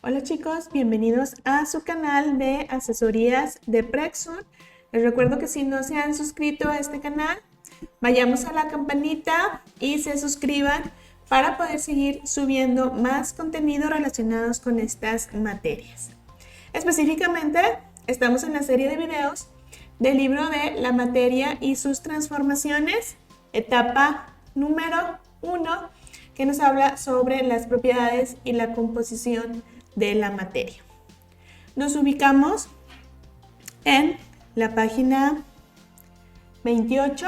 Hola chicos, bienvenidos a su canal de asesorías de Prexon. Les recuerdo que si no se han suscrito a este canal, vayamos a la campanita y se suscriban para poder seguir subiendo más contenido relacionados con estas materias. Específicamente, estamos en la serie de videos del libro de la materia y sus transformaciones, etapa número 1, que nos habla sobre las propiedades y la composición de la materia. Nos ubicamos en la página 28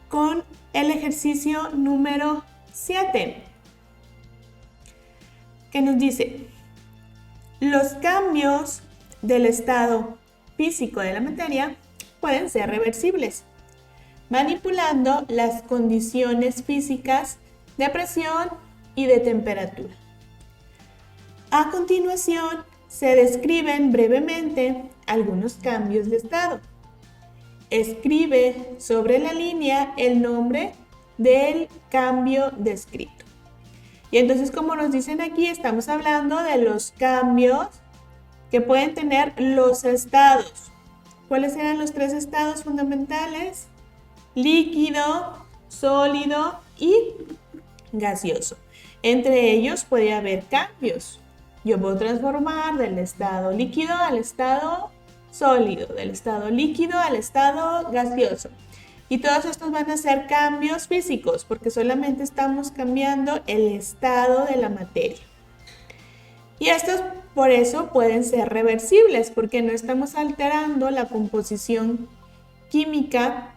con el ejercicio número 7, que nos dice: los cambios del estado físico de la materia pueden ser reversibles, manipulando las condiciones físicas de presión y de temperatura. A continuación, se describen brevemente algunos cambios de estado. Escribe sobre la línea el nombre del cambio descrito. Y entonces, como nos dicen aquí, estamos hablando de los cambios que pueden tener los estados. ¿Cuáles eran los tres estados fundamentales? Líquido, sólido y gaseoso. Entre ellos puede haber cambios. Yo puedo transformar del estado líquido al estado sólido, del estado líquido al estado gaseoso. Y todos estos van a ser cambios físicos, porque solamente estamos cambiando el estado de la materia. Y estos por eso pueden ser reversibles, porque no estamos alterando la composición química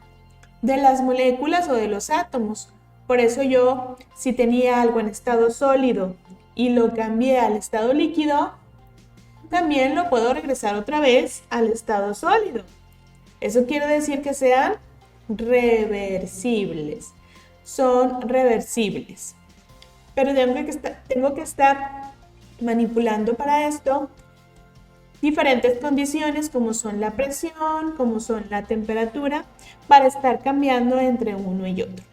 de las moléculas o de los átomos. Por eso yo, si tenía algo en estado sólido y lo cambié al estado líquido, también lo puedo regresar otra vez al estado sólido. Eso quiere decir que sean reversibles. Son reversibles. Pero tengo que estar manipulando para esto diferentes condiciones, como son la presión, como son la temperatura, para estar cambiando entre uno y otro.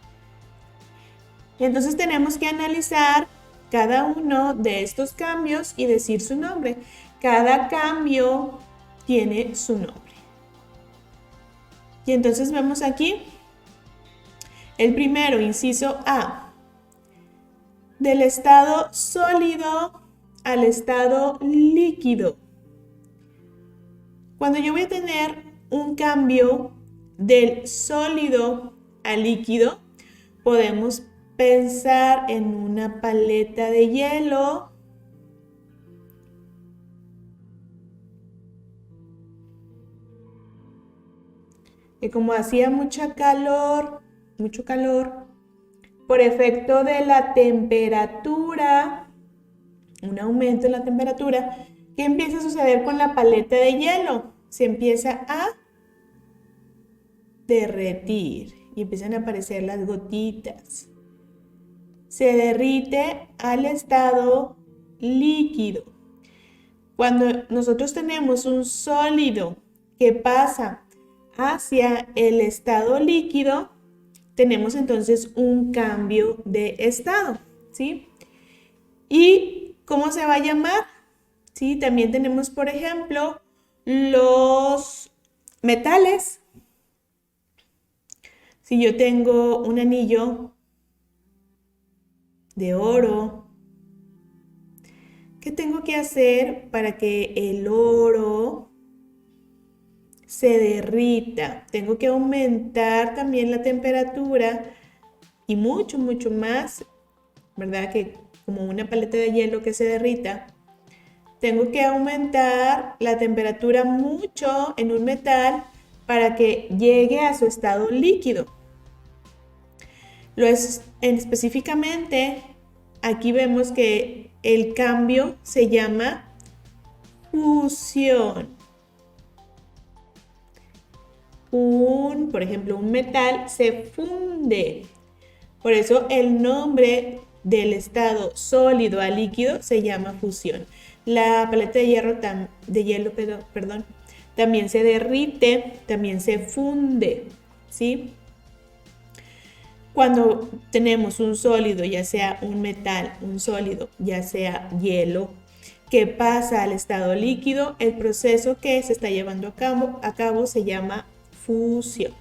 Y entonces tenemos que analizar cada uno de estos cambios y decir su nombre. Cada cambio tiene su nombre. Y entonces vemos aquí el primero, inciso A, del estado sólido al estado líquido. Cuando yo voy a tener un cambio del sólido al líquido, podemos pensar en una paleta de hielo, que como hacía mucho calor, por efecto de la temperatura, un aumento en la temperatura, ¿qué empieza a suceder con la paleta de hielo? Se empieza a derretir y empiezan a aparecer las gotitas. Se derrite al estado líquido. Cuando nosotros tenemos un sólido que pasa hacia el estado líquido, tenemos entonces un cambio de estado, ¿sí? ¿Y cómo se va a llamar? ¿Sí? También tenemos, por ejemplo, los metales. Si yo tengo un anillo de oro, ¿qué tengo que hacer para que el oro se derrita? Tengo que aumentar también la temperatura y mucho más, ¿verdad? Que como una paleta de hielo que se derrita, tengo que aumentar la temperatura mucho en un metal para que llegue a su estado líquido. Específicamente, aquí vemos que el cambio se llama fusión. Por ejemplo, un metal se funde. Por eso el nombre del estado sólido a líquido se llama fusión. La paleta de hielo también se derrite, también se funde, ¿sí? Cuando tenemos un sólido, ya sea un metal, un sólido, ya sea hielo, que pasa al estado líquido, el proceso que se está llevando a cabo se llama fusión.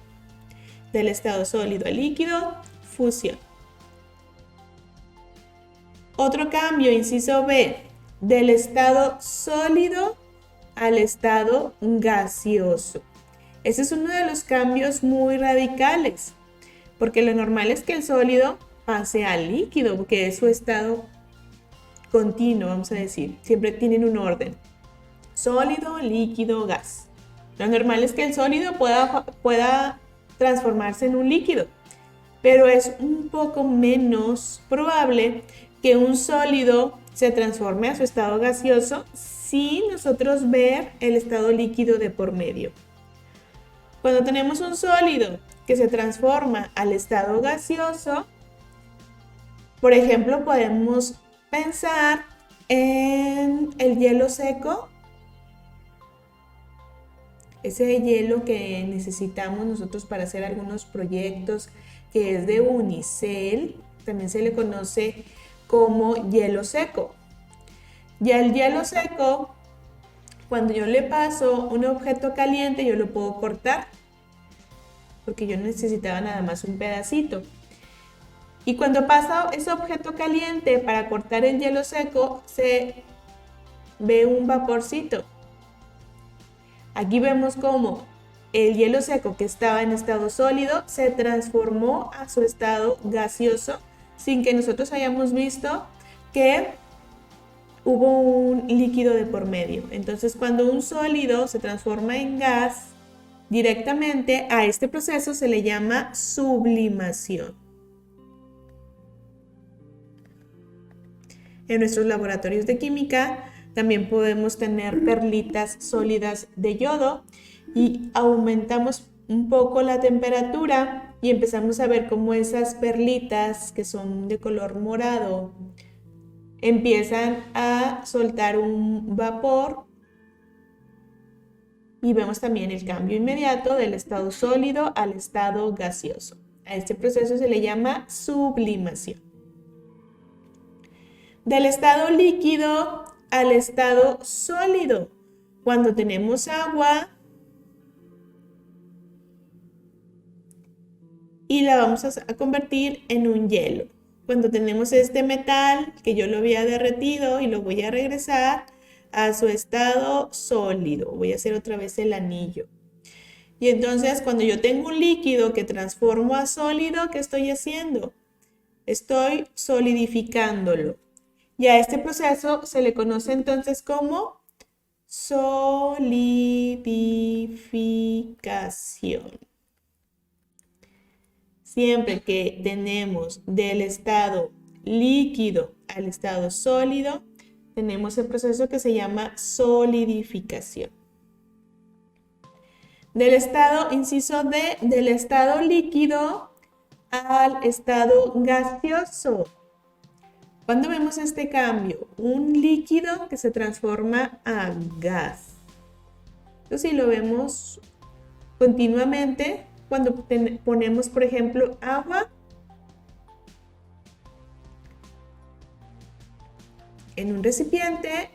Del estado sólido al líquido, fusión. Otro cambio, inciso B, del estado sólido al estado gaseoso. Ese es uno de los cambios muy radicales, porque lo normal es que el sólido pase al líquido, porque es su estado continuo, vamos a decir. Siempre tienen un orden. Sólido, líquido, gas. Lo normal es que el sólido pueda transformarse en un líquido, pero es un poco menos probable que un sólido se transforme a su estado gaseoso sin nosotros ver el estado líquido de por medio. Cuando tenemos un sólido que se transforma al estado gaseoso, por ejemplo, podemos pensar en el hielo seco, ese hielo que necesitamos nosotros para hacer algunos proyectos, que es de unicel, también se le conoce como hielo seco. Ya el hielo seco, cuando yo le paso un objeto caliente, yo lo puedo cortar, porque yo necesitaba nada más un pedacito. Y cuando pasa ese objeto caliente para cortar el hielo seco, se ve un vaporcito. Aquí vemos cómo el hielo seco que estaba en estado sólido se transformó a su estado gaseoso sin que nosotros hayamos visto que hubo un líquido de por medio. Entonces, cuando un sólido se transforma en gas, directamente a este proceso se le llama sublimación. En nuestros laboratorios de química también podemos tener perlitas sólidas de yodo y aumentamos un poco la temperatura y empezamos a ver cómo esas perlitas que son de color morado empiezan a soltar un vapor y vemos también el cambio inmediato del estado sólido al estado gaseoso. A este proceso se le llama sublimación. Del estado líquido al estado sólido. Cuando tenemos agua y la vamos a convertir en un hielo. Cuando tenemos este metal que yo lo había derretido y lo voy a regresar a su estado sólido. Voy a hacer otra vez el anillo. Y entonces cuando yo tengo un líquido que transformo a sólido, ¿qué estoy haciendo? Estoy solidificándolo. Y a este proceso se le conoce entonces como solidificación. Siempre que tenemos del estado líquido al estado sólido, tenemos el proceso que se llama solidificación. Del estado, inciso D, del estado líquido al estado gaseoso. ¿Cuándo vemos este cambio? Un líquido que se transforma a gas. Entonces, si lo vemos continuamente, cuando ponemos, por ejemplo, agua en un recipiente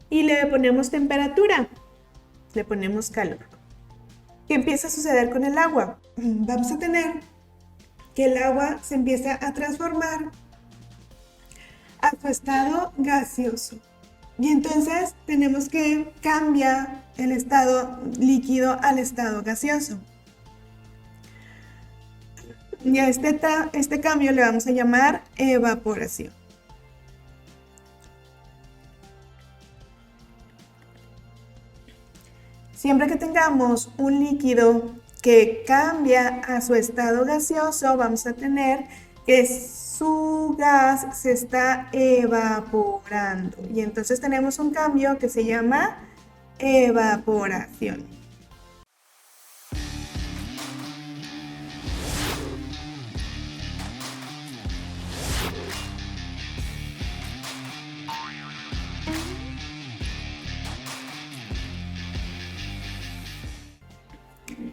y le ponemos temperatura, le ponemos calor. ¿Qué empieza a suceder con el agua? Vamos a tener que el agua se empieza a transformar a su estado gaseoso. Y entonces tenemos que cambiar el estado líquido al estado gaseoso. Y a este cambio le vamos a llamar evaporación. Siempre que tengamos un líquido que cambia a su estado gaseoso, vamos a tener que su gas se está evaporando. Y entonces tenemos un cambio que se llama evaporación.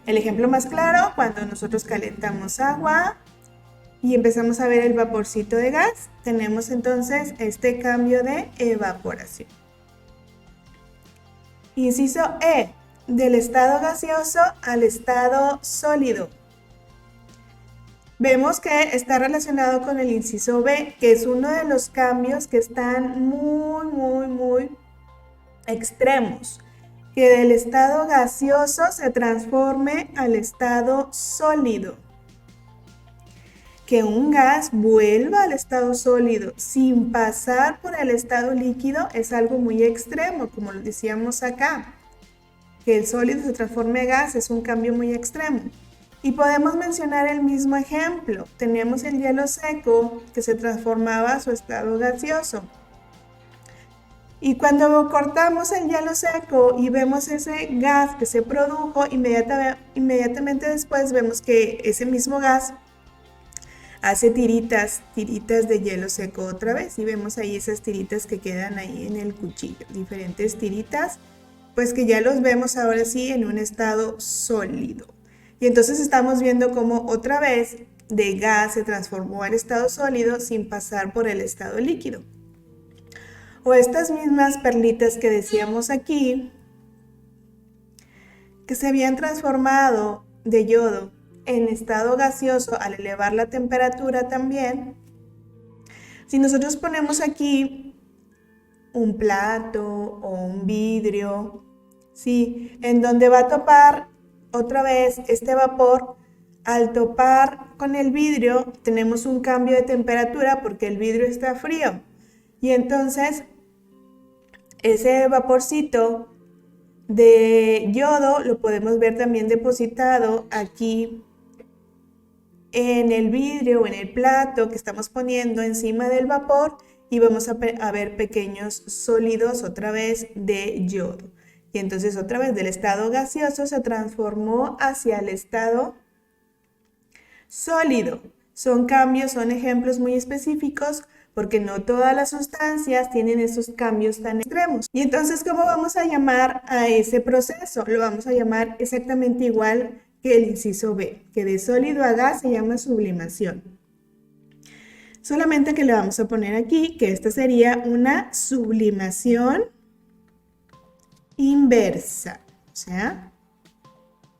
El ejemplo más claro, cuando nosotros calentamos agua y empezamos a ver el vaporcito de gas, tenemos entonces este cambio de evaporación. Inciso E, del estado gaseoso al estado sólido. Vemos que está relacionado con el inciso B, que es uno de los cambios que están muy extremos. Que del estado gaseoso se transforme al estado sólido. Que un gas vuelva al estado sólido sin pasar por el estado líquido es algo muy extremo, como lo decíamos acá. Que el sólido se transforme a gas es un cambio muy extremo. Y podemos mencionar el mismo ejemplo. Teníamos el hielo seco que se transformaba a su estado gaseoso. Y cuando cortamos el hielo seco y vemos ese gas que se produjo, inmediatamente después vemos que ese mismo gas hace tiritas de hielo seco otra vez. Y vemos ahí esas tiritas que quedan ahí en el cuchillo. Diferentes tiritas, pues que ya los vemos ahora sí en un estado sólido. Y entonces estamos viendo cómo otra vez de gas se transformó al estado sólido sin pasar por el estado líquido. O estas mismas perlitas que decíamos aquí, que se habían transformado de yodo en estado gaseoso al elevar la temperatura también. Si nosotros ponemos aquí un plato o un vidrio, ¿sí? En donde va a topar otra vez este vapor, al topar con el vidrio tenemos un cambio de temperatura porque el vidrio está frío. Y entonces ese vaporcito de yodo lo podemos ver también depositado aquí en el vidrio o en el plato que estamos poniendo encima del vapor y vamos a ver pequeños sólidos otra vez de yodo. Y entonces otra vez del estado gaseoso se transformó hacia el estado sólido. Son cambios, son ejemplos muy específicos porque no todas las sustancias tienen esos cambios tan extremos. Y entonces, ¿cómo vamos a llamar a ese proceso? Lo vamos a llamar exactamente igual que el inciso B, que de sólido a gas se llama sublimación. Solamente que le vamos a poner aquí que esta sería una sublimación inversa, o sea,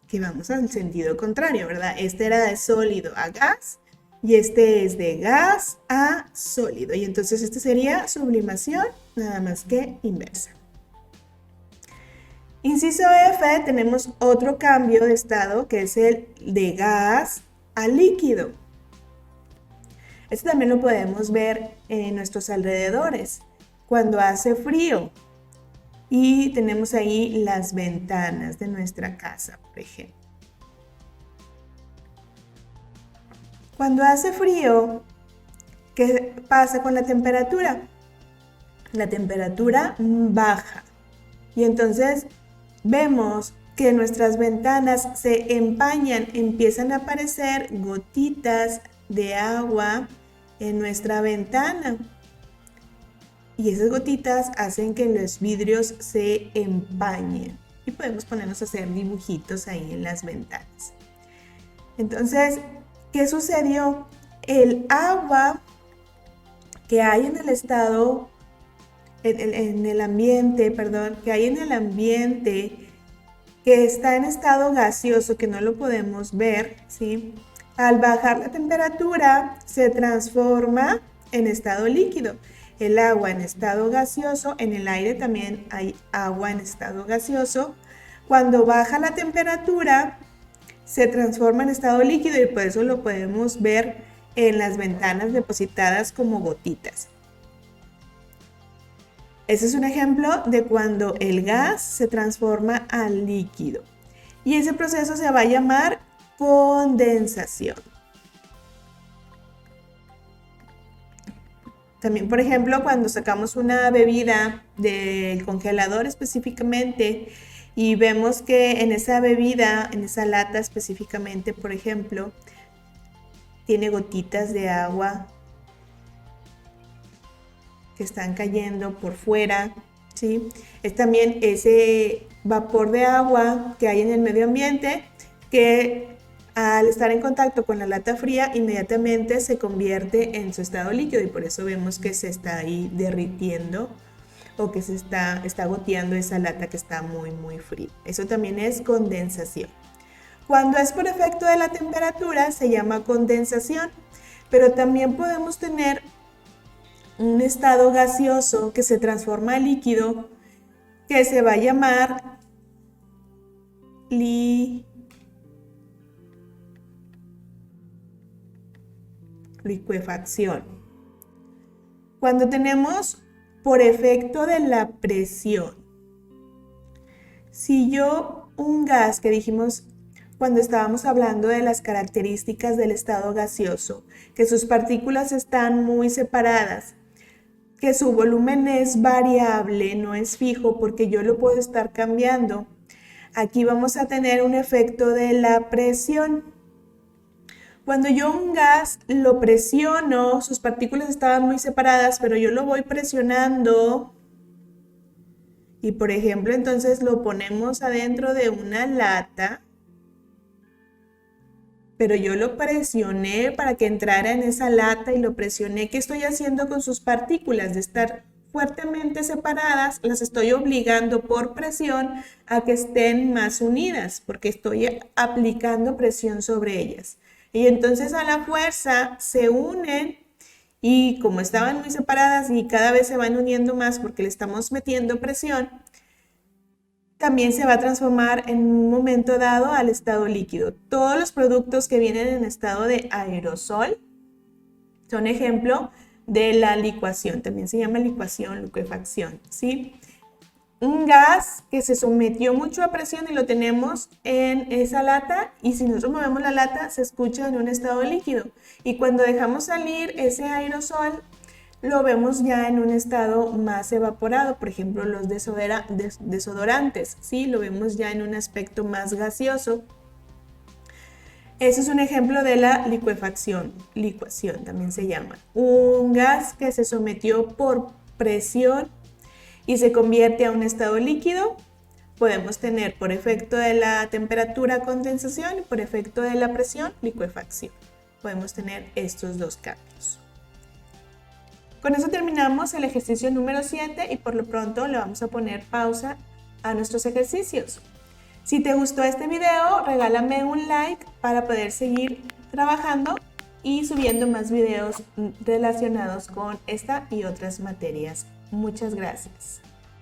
que vamos al sentido contrario, ¿verdad? Este era de sólido a gas y este es de gas a sólido. Y entonces este sería sublimación, nada más que inversa. Inciso F, tenemos otro cambio de estado que es el de gas a líquido. Esto también lo podemos ver en nuestros alrededores, cuando hace frío. Y tenemos ahí las ventanas de nuestra casa, por ejemplo. Cuando hace frío, ¿qué pasa con la temperatura? La temperatura baja. Y entonces vemos que nuestras ventanas se empañan, empiezan a aparecer gotitas de agua en nuestra ventana. Y esas gotitas hacen que los vidrios se empañen y podemos ponernos a hacer dibujitos ahí en las ventanas. Entonces, ¿qué sucedió? El agua que hay en el estado, en el ambiente, que hay en el ambiente que está en estado gaseoso, que no lo podemos ver, ¿sí? Al bajar la temperatura se transforma en estado líquido. El agua en estado gaseoso, en el aire también hay agua en estado gaseoso. Cuando baja la temperatura, se transforma en estado líquido y por eso lo podemos ver en las ventanas depositadas como gotitas. Ese es un ejemplo de cuando el gas se transforma a líquido. Y ese proceso se va a llamar condensación. También, por ejemplo, cuando sacamos una bebida del congelador específicamente y vemos que en esa bebida, en esa lata específicamente, por ejemplo, tiene gotitas de agua que están cayendo por fuera, ¿sí? Es también ese vapor de agua que hay en el medio ambiente que al estar en contacto con la lata fría inmediatamente se convierte en su estado líquido y por eso vemos que se está ahí derritiendo o que está goteando esa lata que está muy, muy fría. Eso también es condensación. Cuando es por efecto de la temperatura se llama condensación, pero también podemos tener un estado gaseoso que se transforma a líquido que se va a llamar licuefacción. Cuando tenemos por efecto de la presión, si yo un gas que dijimos cuando estábamos hablando de las características del estado gaseoso, que sus partículas están muy separadas, que su volumen es variable, no es fijo porque yo lo puedo estar cambiando. Aquí vamos a tener un efecto de la presión. Cuando yo un gas lo presiono, sus partículas estaban muy separadas, pero yo lo voy presionando y por ejemplo entonces lo ponemos adentro de una lata, pero yo lo presioné para que entrara en esa lata y lo presioné. ¿Qué estoy haciendo con sus partículas? De estar fuertemente separadas, las estoy obligando por presión a que estén más unidas, porque estoy aplicando presión sobre ellas. Y entonces a la fuerza se unen y como estaban muy separadas y cada vez se van uniendo más porque le estamos metiendo presión, también se va a transformar en un momento dado al estado líquido. Todos los productos que vienen en estado de aerosol son ejemplo de la licuación. También se llama licuación, licuefacción, ¿sí? Un gas que se sometió mucho a presión y lo tenemos en esa lata y si nosotros movemos la lata se escucha en un estado líquido. Y cuando dejamos salir ese aerosol, lo vemos ya en un estado más evaporado, por ejemplo los desodorantes, ¿sí? Lo vemos ya en un aspecto más gaseoso. Ese es un ejemplo de la licuefacción, licuación también se llama. Un gas que se sometió por presión y se convierte a un estado líquido, podemos tener por efecto de la temperatura condensación y por efecto de la presión licuefacción. Podemos tener estos dos cambios. Con eso terminamos el ejercicio número 7 y por lo pronto le vamos a poner pausa a nuestros ejercicios. Si te gustó este video, regálame un like para poder seguir trabajando y subiendo más videos relacionados con esta y otras materias. Muchas gracias.